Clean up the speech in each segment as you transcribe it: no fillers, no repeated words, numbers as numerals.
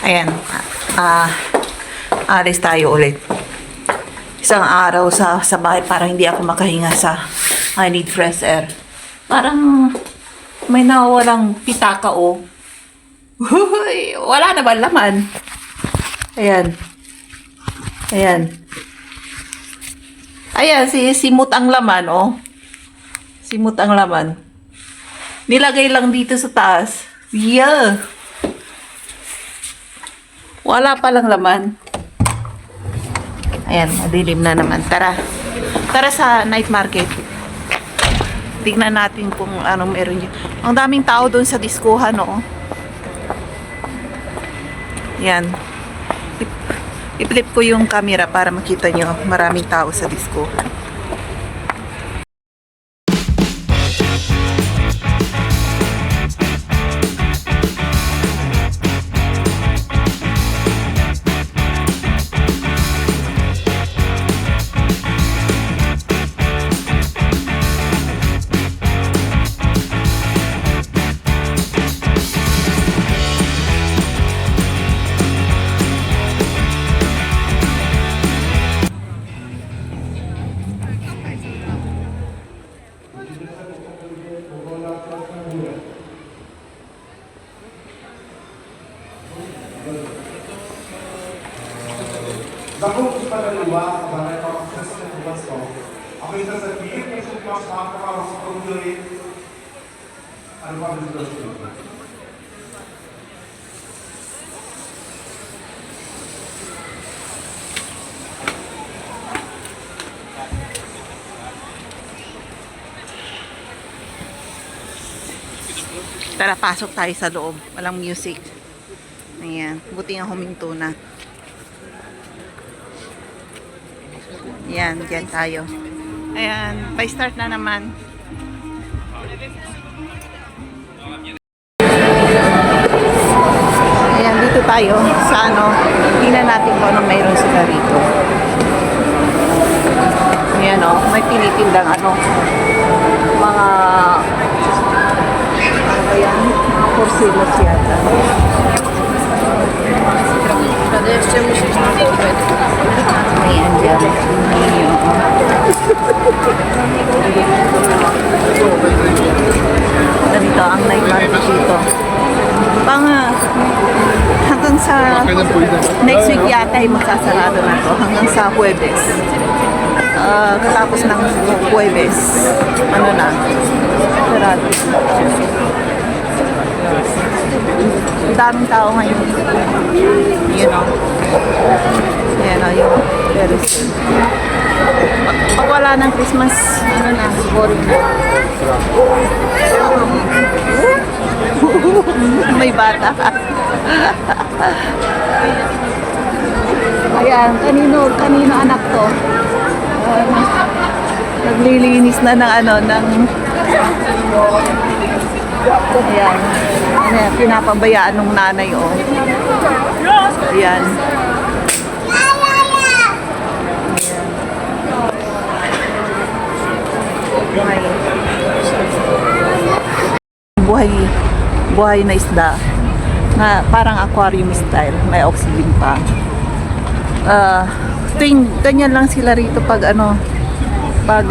Ayan. Alis tayo ulit. Isang araw sa bahay, parang hindi ako makahinga sa I need fresh air. Parang may nawawalang pitaka o. Wala na ba laman? Ayan. Ayan. Ayan, simot ang laman, oh. Simot ang laman. Nilagay lang dito sa taas. Yeah. Wala palang laman. Ayan, madilim na naman. Tara. Tara sa night market. Tignan natin kung anong meron dyan. Ang daming tao doon sa diskuhan, oh. Yan. I-flip ko yung camera para makita nyo. Maraming tao sa diskuhan. Zakupów paneliła, daleko przez Słowaczką. A my za chwilę, jeśli masz alkohol, spróbuj, ale bardzo zresztą. Tara, pasok tayo sa loob. Walang music. Ayan. Buti nga huminto na. Ayan, dyan tayo. Ayan, pa-start na naman. Ayan, dito tayo sa ano. Tingnan natin kung anong mayroon sila rito. Ayan o, may pinitindang ano. Mga ayan, mga porcelas yata. Jeszcze musisz na to Ayan, dyan. Ganito ang night market dito. Hanggang sa next week yata ay magsasarado na to. Hanggang sa Huwebes. Katapos ng Huwebes, ano na, sarado. Ang daming tao ngayon. You know. Ayan o, yung very soon. Pag wala ng Christmas, ano na, boring na. May bata. Ayan, kanino anak to? Naglilinis na ng ano, ng ayan. Ayan, pinapabayaan ng nanay, oh. Ayan. Buhay na isda na parang aquarium style, may oxygen pa. Ganyan lang sila rito pag ano, pag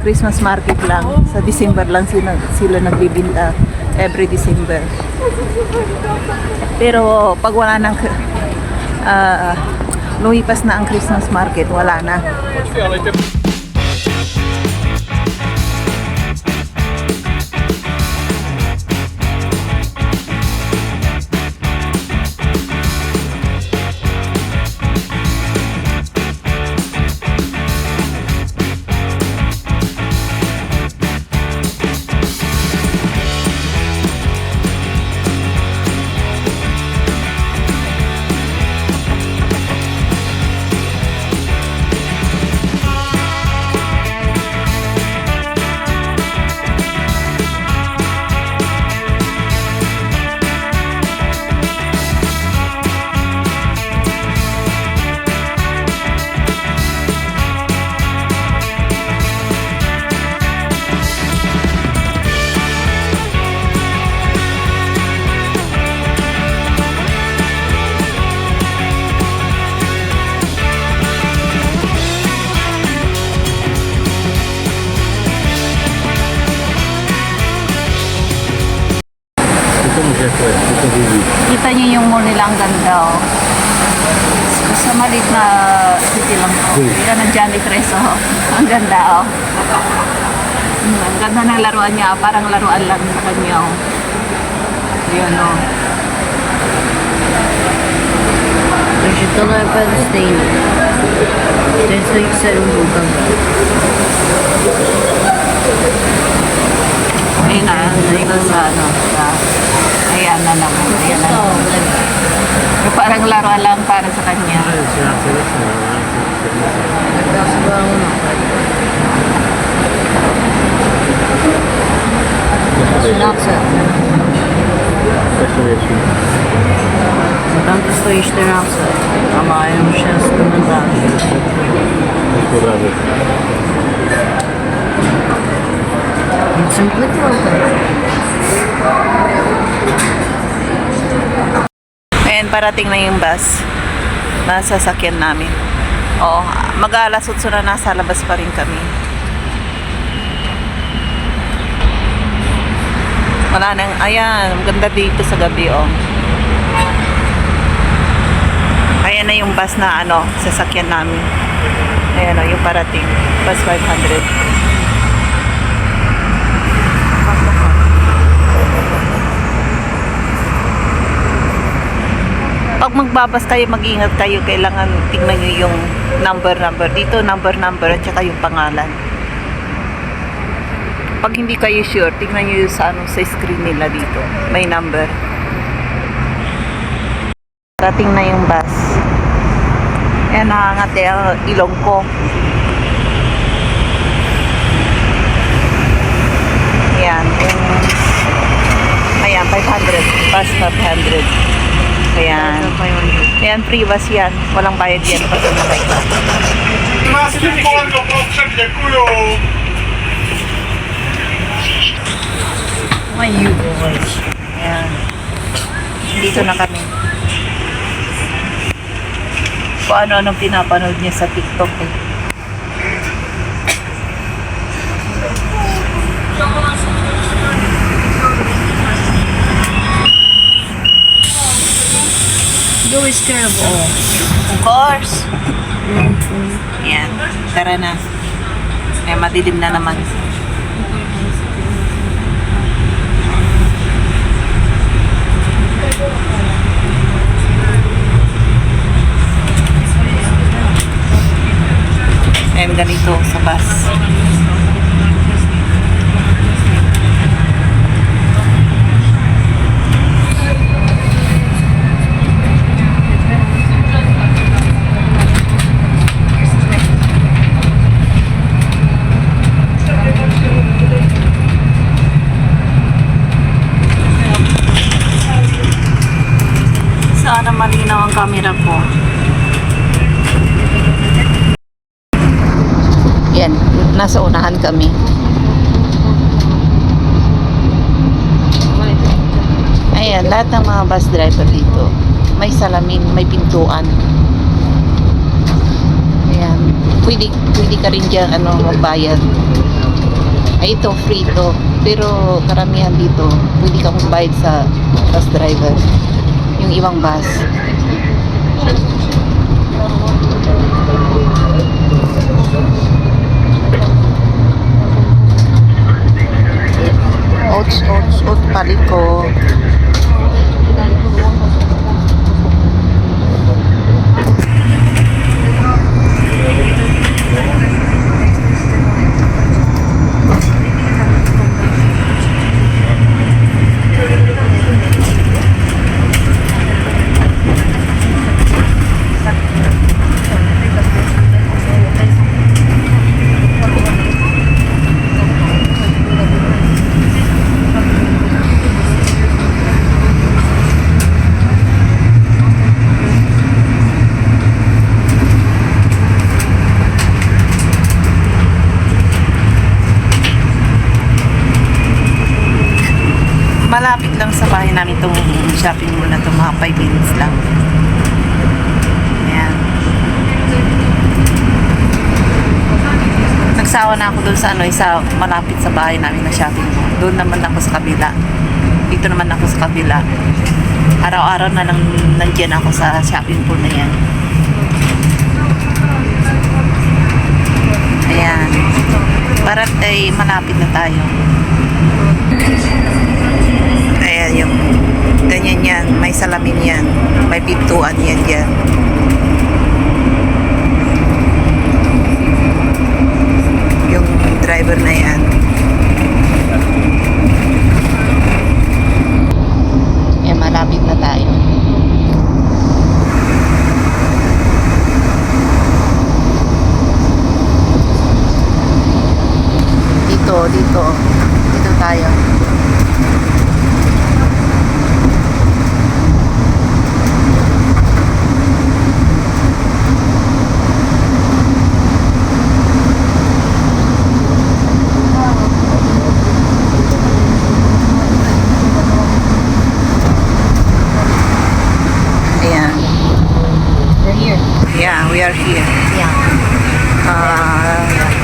Christmas market lang, sa December lang sila nagbibinta, every December. Pero pag wala nang lumipas na ang Christmas market, wala na. Kita niyo yung mall nila, ang ganda oh. Sa maliit na city lang po. Yan ang Johnny Tres oh. Ang ganda oh. Ang ganda ng laruan niya. Parang laruan lang sa kanya oh. Yun oh. Als je dan naar bij de stenen. Dan zou je zeggen hoe kan dat? Ayun na. Dito sa ano. Sa, ayan na naman. Ayan na naman. Parang laruan lang para sa kanya. Dat is wel een Laatste. Dan stoisz teraz, a mają się z komentarzy. Simply program. Ayan, parating na yung bus na sasakyan namin. Oo, mag-aalas 8 na nasa labas pa rin kami. Wala nang, ayan, ang ganda dito sa gabi, oh. Ayan na yung bus na, ano, sasakyan namin. Ayan, oh, yung parating. Bus 500. Pag magbabas kayo, mag-ingat kayo. Kailangan tingnan nyo yung number. Dito, number, at saka yung pangalan. Pag hindi kayo sure, tingnan nyo yung sa screen nila dito. May number. Dating na yung bus. Ayan, nakangati ang ilong ko. Ayan, ayan, 500. Bus 500. Ayan. Ayan, free bus yan. Walang bayad yan pag sumakay ka. Ayan. Dito na kami. Kung ano-anong pinapanood niya sa TikTok eh. Go is terrible. Of course. Ayan. Tara na. Ayan, madilim na naman. Ayan, ganito sa bus. Sana malinaw ang camera ko. Yan, nasa unahan kami. Ayan, lahat ng mga bus driver dito. May salamin, may pintuan. Ayan, pwede ka rin dyan magbayad. Ay, ito, free to. Pero karamihan dito, pwede ka magbayad sa bus driver. Yung ibang bus. Oats, paliko. Malapit lang sa bahay namin itong shopping mall na ito, mga 5 minutes lang. Ayan. Nagsawa na ako doon sa sa malapit sa bahay namin na shopping mall. Doon naman ako sa kabila. Dito naman ako sa kabila. Araw-araw na lang nandiyan ako sa shopping pool na yan. Ayan. Para ay malapit na tayo. Ayan yung ganyan yan. May salamin yan. May pintuan yan dyan. Yung driver na yan. Ayan, malapit na tayo. Dito tayo. Ayan. We're here. Yeah, we are here. Yeah.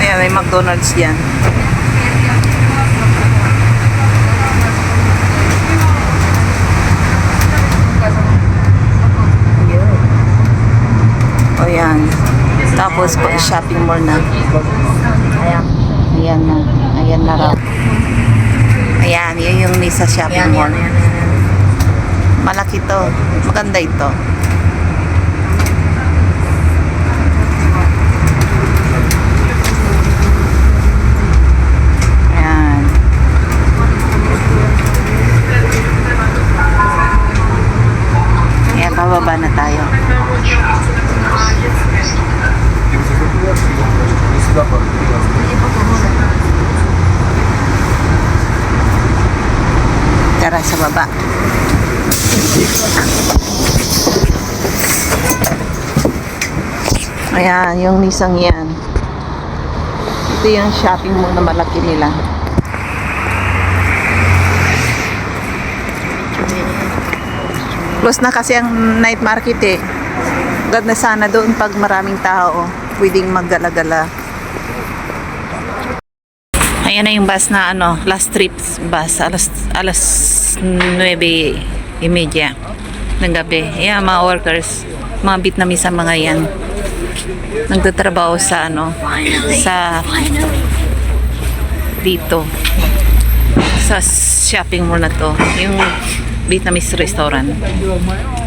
Ayan, may McDonald's dyan. O yan. Tapos pag shopping mall na. Ayan. Ayan na. Ayan na raw. Ayan, yun yung Nisa shopping mall. Malaki to. Maganda ito. Ayan. Ayan, pababa na tayo. Tara sa baba. Ayan, yung Nisang yan. Ito yung shopping mall na malaki nila. Close na kasi ang night market eh. Ganda sana doon pag maraming tao. Pwedeng maggala-gala. Ayan na yung bus na ano, last trip bus. Alas 9:30 ng gabi. Ayan, mga workers. Mga Vietnamese mga yan. Nagtatrabaho sa ano, sa dito. Sa shopping mall na to. Yung Vietnamese restaurant.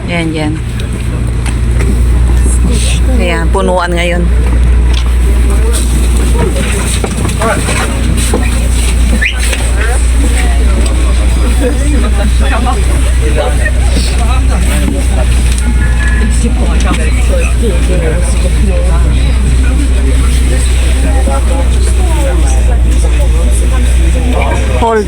Ayan, yan. Ayan, punuan ngayon. Hold.